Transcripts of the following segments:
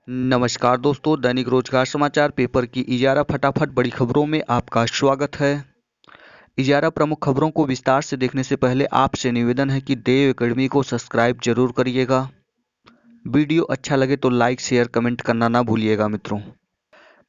नमस्कार दोस्तों, दैनिक रोजगार समाचार पेपर की इजारा फटाफट बड़ी खबरों में आपका स्वागत है। इजारा प्रमुख खबरों को विस्तार से देखने से पहले आपसे निवेदन है कि देव एकेडमी को सब्सक्राइब जरूर करिएगा। वीडियो अच्छा लगे तो लाइक शेयर कमेंट करना ना भूलिएगा मित्रों।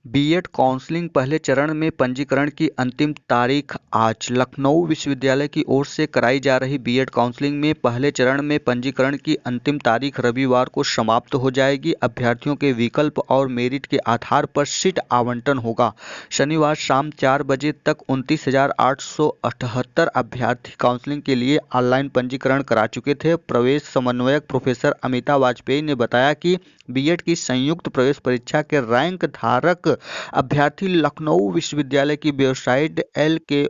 बीएड काउंसलिंग पहले चरण में पंजीकरण की अंतिम तारीख आज। लखनऊ विश्वविद्यालय की ओर से कराई जा रही बीएड काउंसलिंग में पहले चरण में पंजीकरण की अंतिम तारीख रविवार को समाप्त हो जाएगी। अभ्यर्थियों के विकल्प और मेरिट के आधार पर सीट आवंटन होगा। शनिवार शाम 4 बजे तक 29,878 अभ्यर्थी काउंसलिंग के लिए ऑनलाइन पंजीकरण करा चुके थे। प्रवेश समन्वयक प्रोफेसर अमिता वाजपेयी ने बताया कि बीएड की संयुक्त प्रवेश परीक्षा के रैंक धारक अभ्यर्थी लखनऊ विश्वविद्यालय की वेबसाइट LKOUNIV.AC.in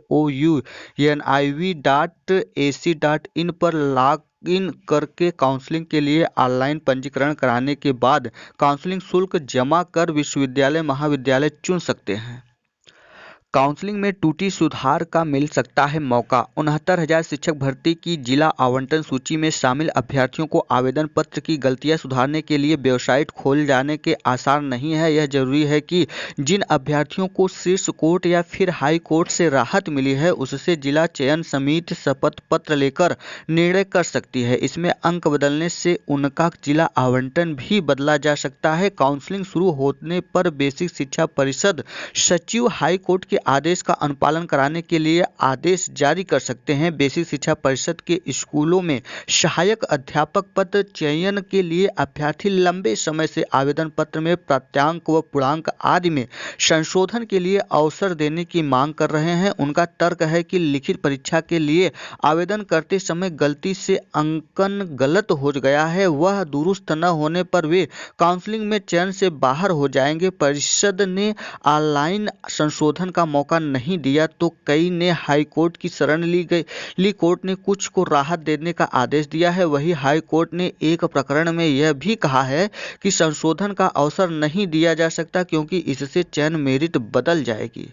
पर लॉग इन करके काउंसलिंग के लिए ऑनलाइन पंजीकरण कराने के बाद काउंसलिंग शुल्क जमा कर विश्वविद्यालय महाविद्यालय चुन सकते हैं। काउंसलिंग में त्रुटि सुधार का मिल सकता है मौका। 69,000 शिक्षक भर्ती की जिला आवंटन सूची में शामिल अभ्यर्थियों को आवेदन पत्र की गलतियां सुधारने के लिए वेबसाइट खोल जाने के आसार नहीं है। यह जरूरी है कि जिन अभ्यर्थियों को शीर्ष कोर्ट या फिर हाई कोर्ट से राहत मिली है उससे जिला चयन समिति शपथ पत्र लेकर निर्णय कर सकती है। इसमें अंक बदलने से उनका जिला आवंटन भी बदला जा सकता है। काउंसलिंग शुरू होने पर बेसिक शिक्षा परिषद सचिव हाई कोर्ट के आदेश का अनुपालन कराने के लिए आदेश जारी कर सकते हैं। बेसिक शिक्षा परिषद के स्कूलों में सहायक अध्यापक पद चयन के लिए अभ्यर्थी लंबे समय से आवेदन पत्र में प्राप्तांक व पूर्णांक आदि में संशोधन के लिए अवसर देने की मांग कर रहे हैं। उनका तर्क है कि लिखित परीक्षा के लिए आवेदन करते समय गलती से अंकन गलत हो गया है, वह दुरुस्त न होने पर वे काउंसलिंग में चयन से बाहर हो जाएंगे। परिषद ने ऑनलाइन संशोधन का मौका नहीं दिया तो कई ने हाई कोर्ट की शरण ली कोर्ट ने कुछ को राहत देने का आदेश दिया है। वहीं हाई कोर्ट ने एक प्रकरण में यह भी कहा है कि संशोधन का अवसर नहीं दिया जा सकता क्योंकि इससे चयन मेरिट बदल जाएगी।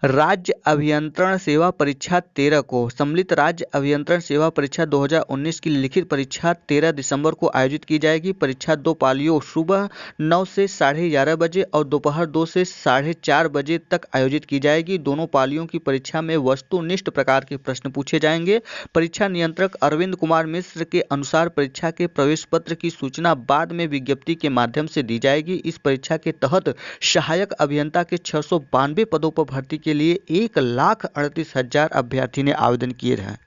राज्य अभियंत्रण सेवा परीक्षा 13 को। सम्मिलित राज्य अभियंत्रण सेवा परीक्षा 2019 की लिखित परीक्षा 13 दिसंबर को आयोजित की जाएगी। परीक्षा 2 पालियों सुबह 9 से 11:30 बजे और दोपहर 2 से 4:30 बजे तक आयोजित की जाएगी। दोनों पालियों की परीक्षा में वस्तुनिष्ठ प्रकार के प्रश्न पूछे जाएंगे। परीक्षा नियंत्रक अरविंद कुमार मिश्र के अनुसार परीक्षा के प्रवेश पत्र की सूचना बाद में विज्ञप्ति के माध्यम से दी जाएगी। इस परीक्षा के तहत सहायक अभियंता के 692 पदों पर भर्ती के लिए 1,38,000 अभ्यर्थी ने आवेदन किए हैं।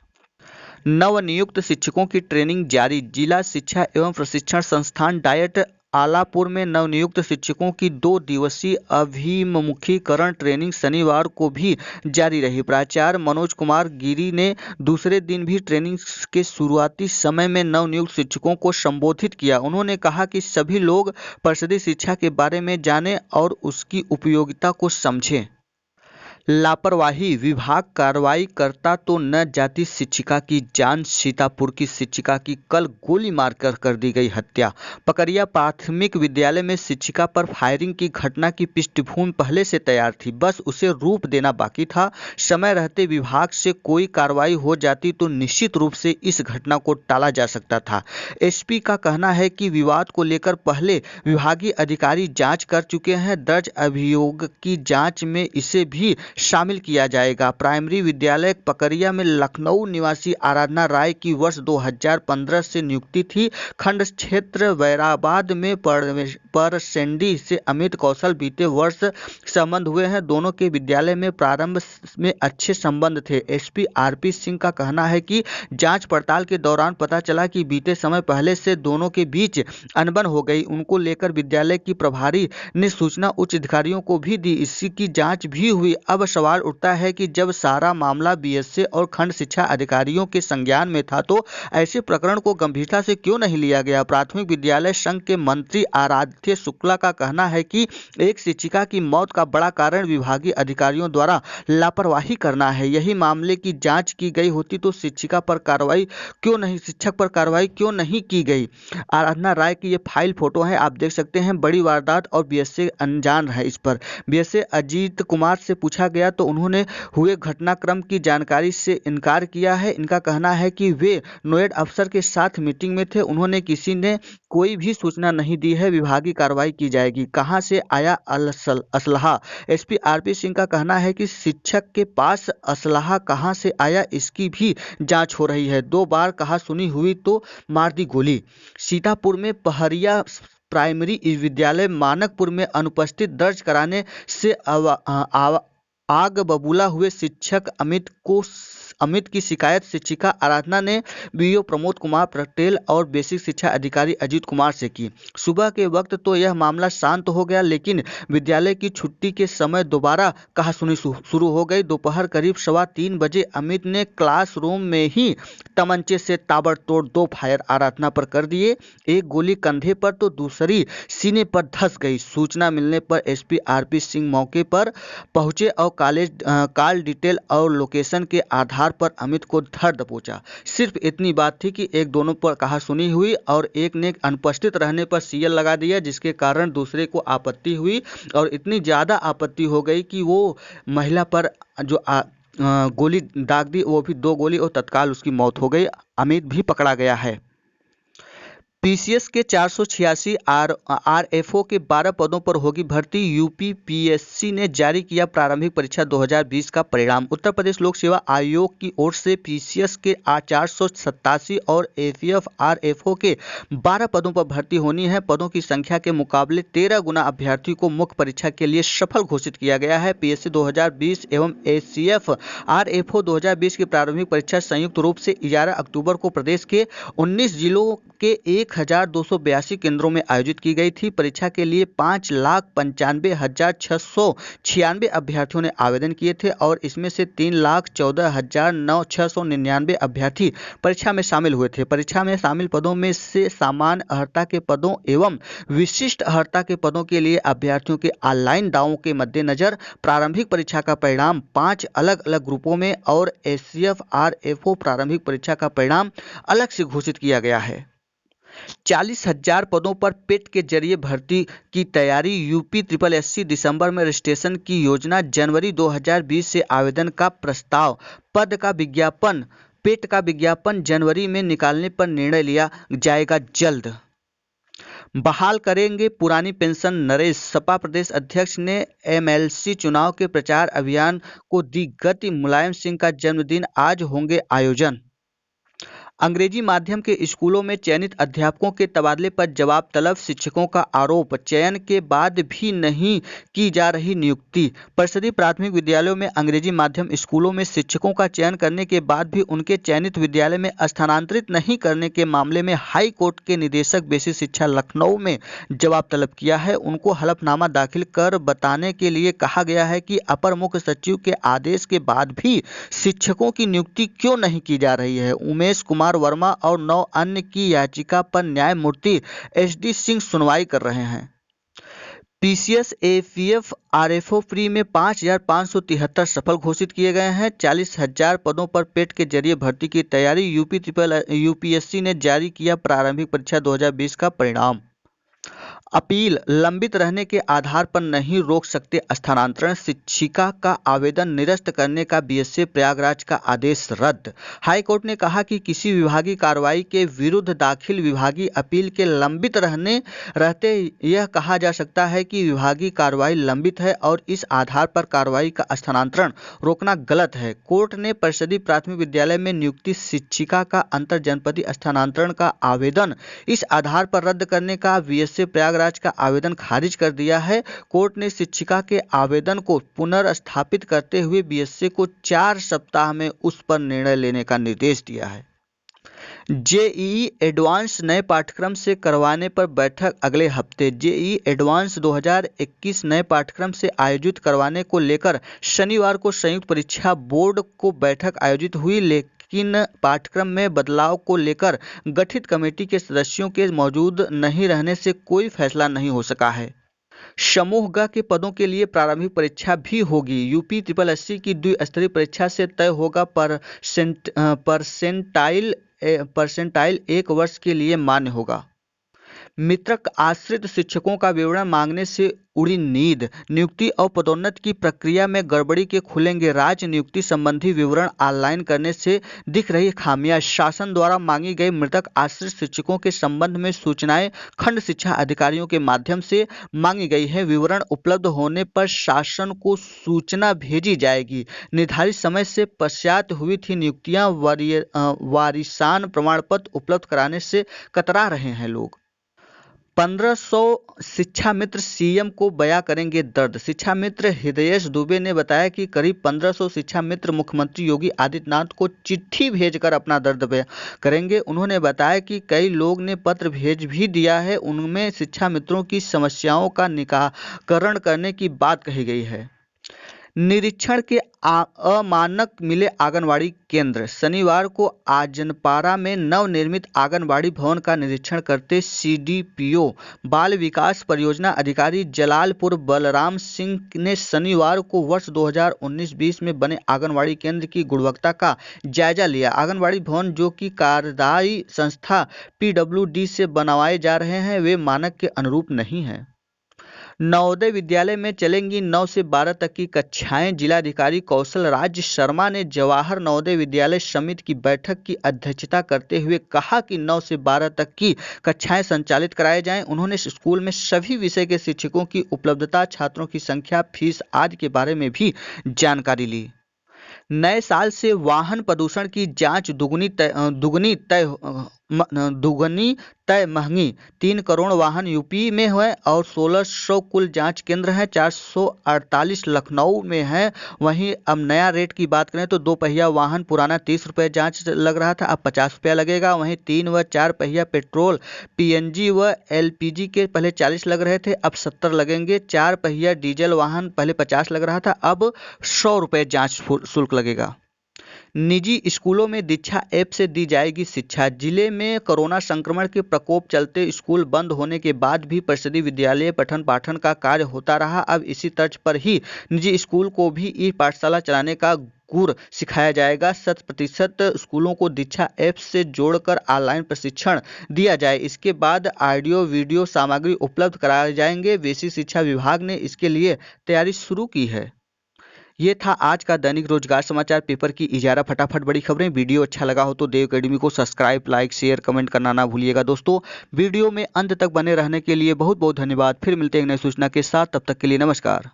नवनियुक्त शिक्षकों की ट्रेनिंग जारी। जिला शिक्षा एवं प्रशिक्षण संस्थान डायट आलापुर में नवनियुक्त शिक्षकों की 2 दिवसीय अभिमुखीकरण ट्रेनिंग शनिवार को भी जारी रही। प्राचार्य मनोज कुमार गिरी ने दूसरे दिन भी ट्रेनिंग के शुरुआती समय में नवनियुक्त शिक्षकों को संबोधित किया। उन्होंने कहा कि सभी लोग परिषदीय शिक्षा के बारे में जानें और उसकी उपयोगिता को समझें। लापरवाही, विभाग कार्रवाई करता तो न जाती शिक्षिका की जान। सीतापुर की शिक्षिका की कल गोली मारकर कर दी गई हत्या। पकरिया प्राथमिक विद्यालय में शिक्षिका पर फायरिंग की घटना की पृष्ठभूमि पहले से तैयार थी, बस उसे रूप देना बाकी था। समय रहते विभाग से कोई कार्रवाई हो जाती तो निश्चित रूप से इस घटना को टाला जा सकता था। एसपी का कहना है कि विवाद को लेकर पहले विभागीय अधिकारी जांच कर चुके हैं। दर्ज अभियोग की जांच में इसे भी शामिल किया जाएगा। प्राइमरी विद्यालय पकरिया में लखनऊ निवासी आराधना राय की वर्ष 2015 से नियुक्ति थी। खंड क्षेत्र वैराबाद में परसेंडी से अमित कौशल बीते वर्ष संबंध हुए हैं। दोनों के विद्यालय में प्रारंभ में अच्छे संबंध थे। एसपी आरपी सिंह का कहना है कि जांच पड़ताल के दौरान पता चला कि बीते समय पहले से दोनों के बीच अनबन हो गई। उनको लेकर विद्यालय की प्रभारी ने सूचना उच्च अधिकारियों को भी दी। इसी की जांच भी हुई। अब सवाल उठता है कि जब सारा मामला बीएसए और खंड शिक्षा अधिकारियों के संज्ञान में था तो ऐसे प्रकरण को गंभीरता से क्यों नहीं लिया गया। प्राथमिक विद्यालय संघ के मंत्री आराध्य शुक्ला का कहना है कि एक शिक्षिका की मौत का बड़ा कारण विभागीय अधिकारियों द्वारा लापरवाही करना है। यही मामले की जांच की गई होती तो शिक्षक पर कार्रवाई क्यों नहीं की गई। आराधना राय की ये फाइल फोटो है, आप देख सकते हैं। बड़ी वारदात और बीएसए अनजान है। इस पर बीएसए अजीत कुमार से पूछा गया तो उन्होंने हुए घटनाक्रम की जानकारी से इनकार किया है। इनका कहना है कि वे नोएडा अफसर के साथ मीटिंग में थे, उन्होंने किसी ने कोई भी सूचना नहीं दी है, विभागीय कार्रवाई की जाएगी। कहां से आया असलहा? एसपी आरपी सिंह का कहना है कि शिक्षक के पास असलहा कहां से आया इसकी भी जांच हो रही है। 2 बार कहा सुनी हुई तो मार दी गोली। सीतापुर में पहरिया प्राइमरी विद्यालय मानकपुर में अनुपस्थित दर्ज कराने से आग बबूला हुए शिक्षक अमित की शिकायत शिक्षिका आराधना ने बीईओ प्रमोद कुमार पटेल और बेसिक शिक्षा अधिकारी अजीत कुमार से की। सुबह के वक्त तो यह मामला शांत हो गया, लेकिन विद्यालय की छुट्टी के समय दोबारा कहासुनी शुरू हो गई। दोपहर करीब 3:15 बजे अमित ने क्लासरूम में ही तमंचे से ताबड़तोड़ 2 फायर आराधना पर कर दिए। एक गोली कंधे पर तो दूसरी सीने पर धंस गई। सूचना मिलने पर एसपी आरपी सिंह मौके पर पहुंचे और कॉल डिटेल और लोकेशन के आधार पर अमित को धर दबोचा। सिर्फ इतनी बात थी कि एक दोनों पर कहासुनी हुई और एक ने अनुपस्थित रहने पर सीएल लगा दिया, जिसके कारण दूसरे को आपत्ति हुई और इतनी ज़्यादा आपत्ति हो गई कि वो महिला पर जो गोली दाग दी, वो भी 2 गोली और तत्काल उसकी मौत हो गई। अमित भी पकड़ा गया है। पीसीएस के 486 आरएफओ के 12 पदों पर होगी भर्ती। यूपी पीएससी ने जारी किया प्रारंभिक परीक्षा 2020 का परिणाम। उत्तर प्रदेश लोक सेवा आयोग की ओर से पीसीएस के 487 और एसीएफ आरएफओ के 12 पदों पर भर्ती होनी है। पदों की संख्या के मुकाबले 13 गुना अभ्यर्थियों को मुख्य परीक्षा के लिए सफल घोषित किया गया है। पीएससी 2020 एवं एसीएफ आरएफओ 2020 की प्रारंभिक परीक्षा संयुक्त रूप से 11 अक्टूबर को प्रदेश के 19 जिलों के 1282 केंद्रों में आयोजित की गई थी। परीक्षा के लिए 5,95,696 अभ्यर्थियों ने आवेदन किए थे और इसमें से 3,14,699 अभ्यर्थी परीक्षा में शामिल हुए थे। परीक्षा में शामिल पदों में से सामान्य अर्हता के पदों एवं विशिष्ट अर्हता के पदों के लिए अभ्यर्थियों के ऑनलाइन दावों के मद्देनजर प्रारंभिक परीक्षा का परिणाम 5 अलग अलग ग्रुपों में और एसीएफ आरएफओ प्रारंभिक परीक्षा का परिणाम अलग से घोषित किया गया है। 40,000 पदों पर पेट के जरिए भर्ती की तैयारी। यूपी SSSC दिसंबर में रजिस्ट्रेशन की योजना। जनवरी 2020 से आवेदन का प्रस्ताव। पेट का विज्ञापन जनवरी में निकालने पर निर्णय लिया जाएगा जल्द। बहाल करेंगे पुरानी पेंशन नरेश। सपा प्रदेश अध्यक्ष ने एमएलसी चुनाव के प्रचार अभियान को दी गति। मुलायम सिंह का जन्मदिन, आज होंगे आयोजन। अंग्रेजी माध्यम के स्कूलों में चयनित अध्यापकों के तबादले पर जवाब तलब। शिक्षकों का आरोप, चयन के बाद भी नहीं की जा रही नियुक्ति। परिषदीय प्राथमिक विद्यालयों में अंग्रेजी माध्यम स्कूलों में शिक्षकों का चयन करने के बाद भी उनके चयनित विद्यालय में स्थानांतरित नहीं करने के मामले में हाई कोर्ट के निदेशक बेसिक शिक्षा लखनऊ में जवाब तलब किया है। उनको हलफनामा दाखिल कर बताने के लिए कहा गया है कि अपर मुख्य सचिव के आदेश के बाद भी शिक्षकों की नियुक्ति क्यों नहीं की जा रही है। उमेश कुमार वर्मा और 9 अन्य की याचिका पर न्यायमूर्ति एचडी सिंह सुनवाई कर रहे हैं। पीसीएस एसीएफ आरएफओ प्री में 5,573 सफल घोषित किए गए हैं। 40,000 पदों पर पेट के जरिए भर्ती की तैयारी। यूपीएससी ने जारी किया प्रारंभिक परीक्षा 2020 का परिणाम। अपील, लंबित रहने के आधार पर नहीं रोक सकते स्थानांतरण। शिक्षिका का आवेदन निरस्त करने का बीएसए प्रयागराज का आदेश रद्द। हाईकोर्ट ने कहा कि किसी विभागीय कार्रवाई के विरुद्ध दाखिल विभागीय अपील के लंबित रहते यह कहा जा सकता है कि विभागीय कार्रवाई लंबित है और इस आधार पर कार्रवाई का स्थानांतरण रोकना गलत है। कोर्ट ने परिषदीय प्राथमिक विद्यालय में नियुक्ति शिक्षिका का अंतर जनपदीय स्थानांतरण का आवेदन इस आधार पर रद्द करने का बीएसए प्रयागराज का आवेदन खारिज कर दिया है। कोर्ट ने शिक्षिका के आवेदन को पुनर्स्थापित करते हुए बीएसए को 4 सप्ताह में उस पर निर्णय लेने का निर्देश दिया है। जेईई एडवांस नए पाठ्यक्रम से करवाने पर बैठक अगले हफ्ते। जेईई एडवांस 2021 नए पाठ्यक्रम से आयोजित करवाने को लेकर शनिवार को संयुक्त परीक्षा बोर्ड को बैठक आयोजित हुई, लेकिन पाठ्यक्रम में बदलाव को लेकर गठित कमेटी के सदस्यों के मौजूद नहीं रहने से कोई फैसला नहीं हो सका है। समूह ग के पदों के लिए प्रारंभिक परीक्षा भी होगी। यूपी SSSC की द्विस्तरीय परीक्षा से तय होगा परसेंटाइल 1 वर्ष के लिए मान्य होगा। मृतक आश्रित शिक्षकों का विवरण मांगने से उड़ी नींद। नियुक्ति और पदोन्नति की प्रक्रिया में गड़बड़ी के खुलेंगे राज। नियुक्ति संबंधी विवरण ऑनलाइन करने से दिख रही खामियां। शासन द्वारा मांगी गई मृतक आश्रित शिक्षकों के संबंध में सूचनाएं खंड शिक्षा अधिकारियों के माध्यम से मांगी गई है। विवरण उपलब्ध होने पर शासन को सूचना भेजी जाएगी। निर्धारित समय से पश्चात हुई थी नियुक्तियां। वारिसान प्रमाण पत्र उपलब्ध कराने से कतरा रहे हैं लोग। 1500 शिक्षा मित्र सीएम को बयां करेंगे दर्द। शिक्षा मित्र हृदयेश दुबे ने बताया कि करीब 1500 शिक्षा मित्र मुख्यमंत्री योगी आदित्यनाथ को चिट्ठी भेजकर अपना दर्द बयां करेंगे। उन्होंने बताया कि कई लोग ने पत्र भेज भी दिया है। उनमें शिक्षा मित्रों की समस्याओं का निराकरण करने की बात कही गई है। निरीक्षण के अमानक मिले आंगनबाड़ी केंद्र। शनिवार को आजनपारा में नवनिर्मित आंगनबाड़ी भवन का निरीक्षण करते सीडीपीओ बाल विकास परियोजना अधिकारी जलालपुर बलराम सिंह ने शनिवार को वर्ष 2019-20 में बने आंगनबाड़ी केंद्र की गुणवत्ता का जायजा लिया। आंगनबाड़ी भवन जो कि कार्यदायी संस्था पीडब्ल्यूडी से बनवाए जा रहे हैं वे मानक के अनुरूप नहीं हैं। नवोदय विद्यालय में चलेंगी 9 से 12 तक की कक्षाएं। जिलाधिकारी कौशल राज शर्मा ने जवाहर नवोदय विद्यालय समिति की बैठक की अध्यक्षता करते हुए कहा कि 9 से 12 तक की कक्षाएं संचालित कराई जाएं। उन्होंने स्कूल में सभी विषय के शिक्षकों की उपलब्धता, छात्रों की संख्या, फीस आदि के बारे में भी जानकारी ली। नए साल से वाहन प्रदूषण की जांच दुगनी तय महंगी। 3 करोड़ वाहन यूपी में है और 1600 कुल जांच केंद्र हैं। 448 लखनऊ में है। वहीं अब नया रेट की बात करें तो 2 पहिया वाहन पुराना 30 रुपये जांच लग रहा था, अब 50 रुपया लगेगा। वहीं 3 व 4 पहिया पेट्रोल, पीएनजी व एलपीजी के पहले 40 लग रहे थे, अब 70 लगेंगे। 4 पहिया डीजल वाहन पहले 50 लग रहा था, अब 100 रुपये जांच शुल्क लगेगा। निजी स्कूलों में दीक्षा ऐप से दी जाएगी शिक्षा। जिले में कोरोना संक्रमण के प्रकोप चलते स्कूल बंद होने के बाद भी परिषदीय विद्यालय पठन पाठन का कार्य होता रहा। अब इसी तर्ज पर ही निजी स्कूल को भी ई पाठशाला चलाने का गुर सिखाया जाएगा। 100% स्कूलों को दीक्षा ऐप से जोड़कर ऑनलाइन प्रशिक्षण दिया जाए। इसके बाद ऑडियो वीडियो सामग्री उपलब्ध कराए जाएंगे। बेसिक शिक्षा विभाग ने इसके लिए तैयारी शुरू की है। ये था आज का दैनिक रोजगार समाचार पेपर की इजारा फटाफट बड़ी खबरें। वीडियो अच्छा लगा हो तो देव अकेडमी को सब्सक्राइब, लाइक, शेयर, कमेंट करना ना भूलिएगा दोस्तों। वीडियो में अंत तक बने रहने के लिए बहुत बहुत धन्यवाद। फिर मिलते हैं एक नई सूचना के साथ, तब तक के लिए नमस्कार।